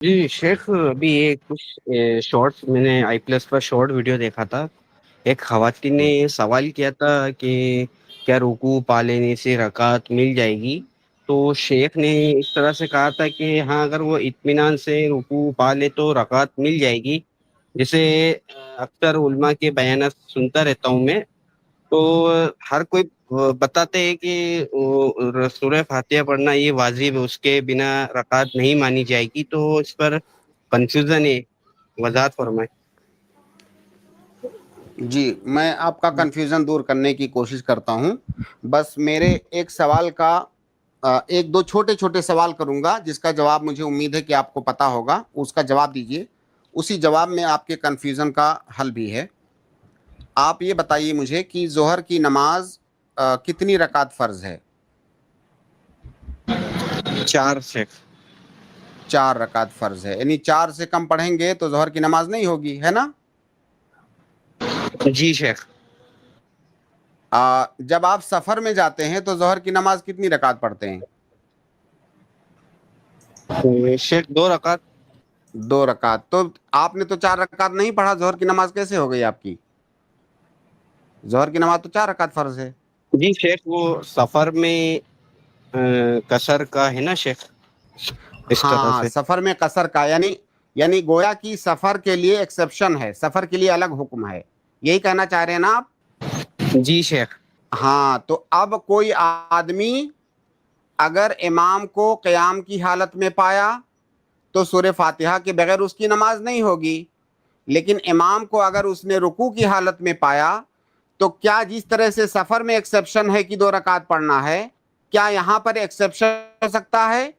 جی شیخ، ابھی یہ کچھ شارٹس میں نے آئی پلس پر شارٹ ویڈیو دیکھا تھا. ایک خواتین نے یہ سوال کیا تھا کہ کیا رکوع پا لینے سے رکعت مل جائے گی. تو شیخ نے اس طرح سے کہا تھا کہ ہاں، اگر وہ اطمینان سے رکوع پا لے تو رکعت مل جائے گی. جیسے اکثر علماء کے بیانات سنتا رہتا ہوں میں، تو ہر کوئی بتاتے ہیں کہ سورہ فاتحہ پڑھنا یہ واجب ہے، اس کے بنا رکعت نہیں مانی جائے گی. تو اس پر کنفیوژن ہے، وضاحت فرمائے. جی، میں آپ کا کنفیوژن دور کرنے کی کوشش کرتا ہوں. بس میرے ایک سوال کا ایک دو چھوٹے چھوٹے سوال کروں گا، جس کا جواب مجھے امید ہے کہ آپ کو پتا ہوگا. اس کا جواب دیجئے. اسی جواب میں آپ کے کنفیوژن کا حل بھی ہے. آپ یہ بتائیے مجھے کہ ظہر کی نماز کتنی رکعت فرض ہے؟ 4 شیخ. 4 رکعت فرض ہے، یعنی 4 سے کم پڑھیں گے تو ظہر کی نماز نہیں ہوگی، ہے نا؟ جی شیخ. جب آپ سفر میں جاتے ہیں تو ظہر کی نماز کتنی رکعت پڑھتے ہیں؟ شیخ 2 رکعت. 2 رکعت. تو آپ نے تو 4 رکعت نہیں پڑھا، ظہر کی نماز کیسے ہو گئی آپ کی؟ ظہر کی نماز تو 4 رکعت فرض ہے. جی شیخ، وہ سفر میں قصر کا ہے نا شیخ، اس طرح ہاں، سے. سفر میں قصر کا، یعنی گویا کی سفر کے لیے ایکسیپشن ہے، سفر کے لیے الگ حکم ہے. یہی کہنا چاہ رہے ہیں نا آپ؟ جی شیخ. ہاں، تو اب کوئی آدمی اگر امام کو قیام کی حالت میں پایا تو سورہ فاتحہ کے بغیر اس کی نماز نہیں ہوگی. لیکن امام کو اگر اس نے رکوع کی حالت میں پایا تو کیا جس طرح سے سفر میں ایکسیپشن ہے کہ 2 رکعت پڑھنا ہے، کیا یہاں پر ایکسیپشن ہو سکتا ہے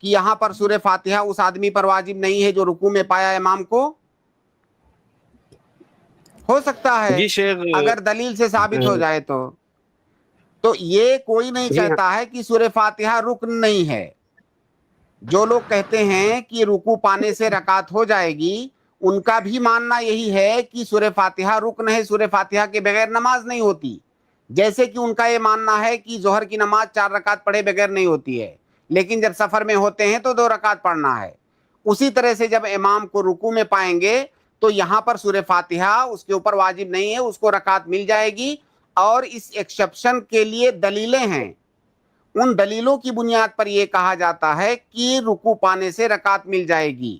کہ یہاں پر سورہ فاتحہ اس آدمی پر واجب نہیں ہے جو رکوع میں پایا امام کو؟ ہو سکتا ہے، جی شیخ. اگر دلیل سے ثابت ہو جائے تو یہ کوئی نہیں جی ہاں. کہتا ہے کہ سورہ فاتحہ رکن نہیں ہے. جو لوگ کہتے ہیں کہ رکوع پانے سے رکعت ہو جائے گی، ان کا بھی ماننا یہی ہے کہ سورہ فاتحہ رکن ہے، سورہ فاتحہ کے بغیر نماز نہیں ہوتی. جیسے کہ ان کا یہ ماننا ہے کہ ظہر کی نماز 4 رکعت پڑھے بغیر نہیں ہوتی ہے، لیکن جب سفر میں ہوتے ہیں تو 2 رکعت پڑھنا ہے. اسی طرح سے جب امام کو رکوع میں پائیں گے تو یہاں پر سورہ فاتحہ اس کے اوپر واجب نہیں ہے، اس کو رکعت مل جائے گی. اور اس ایکسیپشن کے لیے دلیلیں ہیں. ان دلیلوں کی بنیاد پر یہ کہا جاتا ہے کہ رکوع پانے سے رکعت مل جائے گی.